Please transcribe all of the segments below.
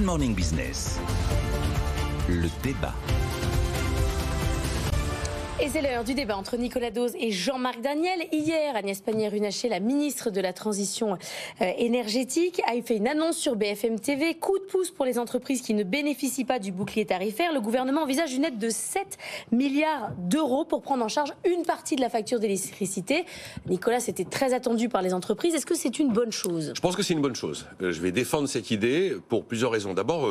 Morning Business, le débat. Et c'est l'heure du débat entre Nicolas Dose et Jean-Marc Daniel. Hier, Agnès Pannier-Runacher, la ministre de la Transition énergétique, a fait une annonce sur BFM TV. Coup de pouce pour les entreprises qui ne bénéficient pas du bouclier tarifaire. Le gouvernement envisage une aide de 7 milliards d'euros pour prendre en charge une partie de la facture d'électricité. Nicolas, c'était très attendu par les entreprises. Est-ce que c'est une bonne chose ? Je pense que c'est une bonne chose. Je vais défendre cette idée pour plusieurs raisons. D'abord,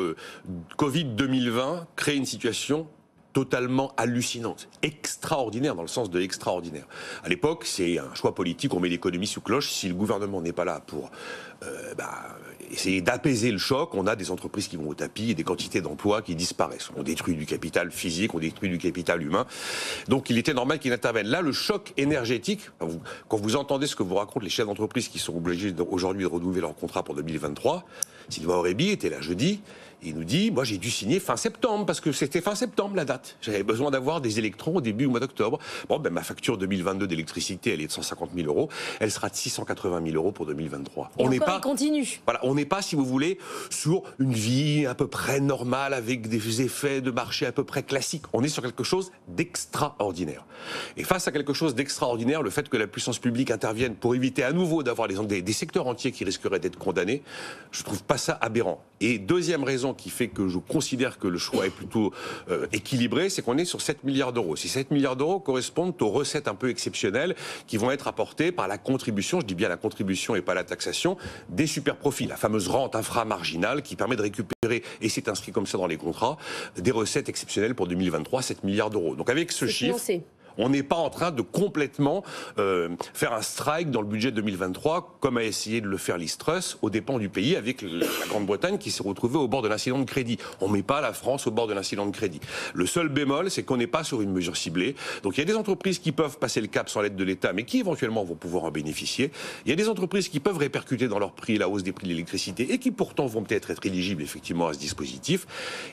Covid 2020 crée une situation totalement hallucinante, extraordinaire dans le sens de extraordinaire. À l'époque, c'est un choix politique, on met l'économie sous cloche. Si le gouvernement n'est pas là pour essayer d'apaiser le choc, on a des entreprises qui vont au tapis et des quantités d'emplois qui disparaissent. On détruit du capital physique, on détruit du capital humain. Donc il était normal qu'il intervienne. Là, le choc énergétique, quand vous entendez ce que vous racontent les chefs d'entreprise qui sont obligés aujourd'hui de renouveler leur contrat pour 2023, Sylvain Aurébi était là jeudi, et il nous dit, moi j'ai dû signer fin septembre, parce que c'était fin septembre la date. J'avais besoin d'avoir des électrons au début du mois d'octobre. Bon, ma facture 2022 d'électricité, elle est de 150 000 euros. Elle sera de 680 000 euros pour 2023. Et on n'est pas, continue. Voilà, on n'est pas, si vous voulez, sur une vie à peu près normale, avec des effets de marché à peu près classiques. On est sur quelque chose d'extraordinaire. Et face à quelque chose d'extraordinaire, le fait que la puissance publique intervienne pour éviter à nouveau d'avoir des secteurs entiers qui risqueraient d'être condamnés, je trouve pas ça aberrant. Et deuxième raison qui fait que je considère que le choix est plutôt équilibré, c'est qu'on est sur 7 milliards d'euros. Ces 7 milliards d'euros correspondent aux recettes un peu exceptionnelles qui vont être apportées par la contribution, je dis bien la contribution et pas la taxation, des super profits, la fameuse rente inframarginale qui permet de récupérer, et c'est inscrit comme ça dans les contrats, des recettes exceptionnelles pour 2023, 7 milliards d'euros. Donc avec ce chiffre... On n'est pas en train de complètement faire un strike dans le budget 2023, comme a essayé de le faire Liz Truss, aux dépens du pays, avec la Grande-Bretagne qui s'est retrouvée au bord de l'incident de crédit. On ne met pas la France au bord de l'incident de crédit. Le seul bémol, c'est qu'on n'est pas sur une mesure ciblée. Donc il y a des entreprises qui peuvent passer le cap sans l'aide de l'État, mais qui éventuellement vont pouvoir en bénéficier. Il y a des entreprises qui peuvent répercuter dans leur prix la hausse des prix de l'électricité et qui pourtant vont peut-être être éligibles effectivement à ce dispositif.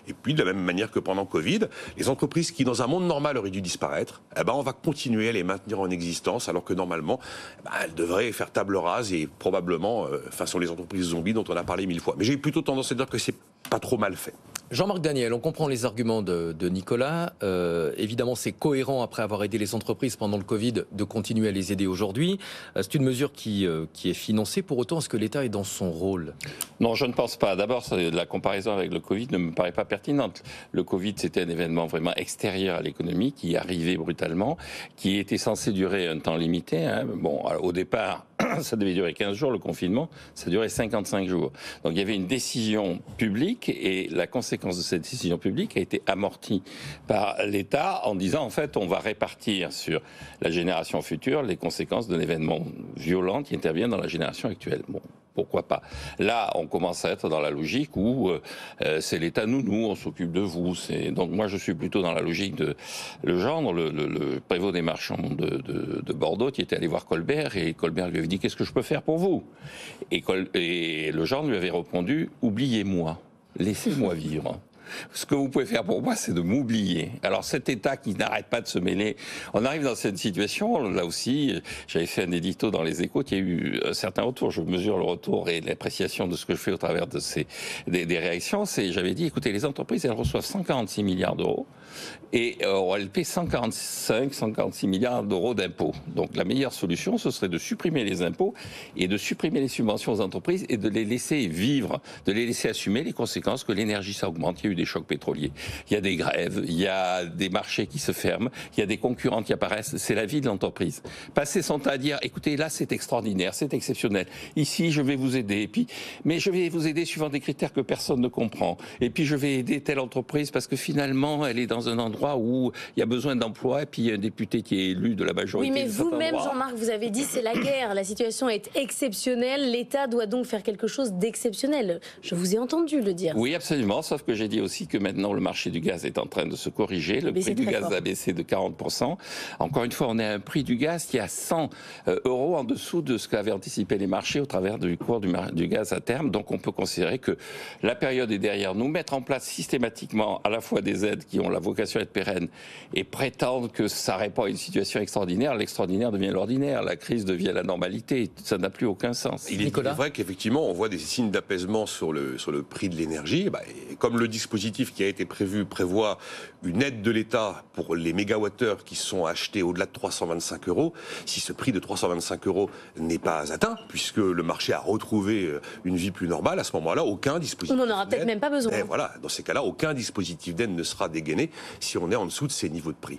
Et puis de la même manière que pendant Covid, les entreprises qui dans un monde normal auraient dû disparaître, on va continuer à les maintenir en existence, alors que normalement, elles devraient faire table rase et probablement, sont les entreprises zombies dont on a parlé 1000 fois. Mais j'ai plutôt tendance à dire que c'est pas trop mal fait. Jean-Marc Daniel, on comprend les arguments de Nicolas. Évidemment, c'est cohérent, après avoir aidé les entreprises pendant le Covid, de continuer à les aider aujourd'hui. C'est une mesure qui est financée. Pour autant, est-ce que l'État est dans son rôle ? Non, je ne pense pas. D'abord, la comparaison avec le Covid ne me paraît pas pertinente. Le Covid, c'était un événement vraiment extérieur à l'économie, qui arrivait brutalement, qui était censé durer un temps limité. Bon, au départ, ça devait durer 15 jours, le confinement, ça durait 55 jours. Donc il y avait une décision publique, et la conséquence de cette décision publique a été amortie par l'État en disant, en fait, on va répartir sur la génération future les conséquences d'un événement violent qui intervient dans la génération actuelle. Bon, pourquoi pas. Là, on commence à être dans la logique où c'est l'État, nous, on s'occupe de vous. Donc moi, je suis plutôt dans la logique de Legendre, le prévôt des marchands de Bordeaux, qui était allé voir Colbert, et Colbert lui avait dit, qu'est-ce que je peux faire pour vous ? Et Legendre lui avait répondu, oubliez-moi. Laissez-moi vivre. Ce que vous pouvez faire pour moi, c'est de m'oublier. Alors cet État qui n'arrête pas de se mêler, on arrive dans cette situation, là aussi, j'avais fait un édito dans les Échos, il y a eu un certain retour, je mesure le retour et l'appréciation de ce que je fais au travers de des réactions, j'avais dit, écoutez, les entreprises, elles reçoivent 146 milliards d'euros, et elles paient 146 milliards d'euros d'impôts. Donc la meilleure solution, ce serait de supprimer les impôts et de supprimer les subventions aux entreprises et de les laisser vivre, de les laisser assumer les conséquences que l'énergie, ça augmente. Il y a eu des chocs pétroliers, il y a des grèves, il y a des marchés qui se ferment, il y a des concurrents qui apparaissent. C'est la vie de l'entreprise. Passer son temps à dire, écoutez, là c'est extraordinaire, c'est exceptionnel. Ici, je vais vous aider. Mais je vais vous aider suivant des critères que personne ne comprend. Et puis je vais aider telle entreprise parce que finalement, elle est dans un endroit où il y a besoin d'emploi, et puis il y a un député qui est élu de la majorité. Oui, mais vous-même, Jean-Marc, vous avez dit c'est la guerre, la situation est exceptionnelle, l'État doit donc faire quelque chose d'exceptionnel. Je vous ai entendu le dire. Oui, absolument, sauf que j'ai dit aussi que maintenant le marché du gaz est en train de se corriger. Le prix du gaz a baissé de 40%. Encore une fois, on est à un prix du gaz qui est à 100 € en dessous de ce qu'avaient anticipé les marchés au travers du cours du gaz à terme. Donc on peut considérer que la période est derrière nous. Mettre en place systématiquement à la fois des aides qui ont la vocation à être pérennes et prétendre que ça répond à une situation extraordinaire, l'extraordinaire devient l'ordinaire, la crise devient la normalité. Ça n'a plus aucun sens. Il est vrai qu'effectivement, on voit des signes d'apaisement sur le prix de l'énergie. Et comme le dispositif qui a été prévu prévoit une aide de l'État pour les mégawattheures qui sont achetés au-delà de 325 €, si ce prix de 325 € n'est pas atteint, puisque le marché a retrouvé une vie plus normale, à ce moment-là, aucun dispositif on n'en aura peut-être même pas besoin. Voilà, dans ces cas-là, aucun dispositif d'aide ne sera dégainé si on est en dessous de ces niveaux de prix.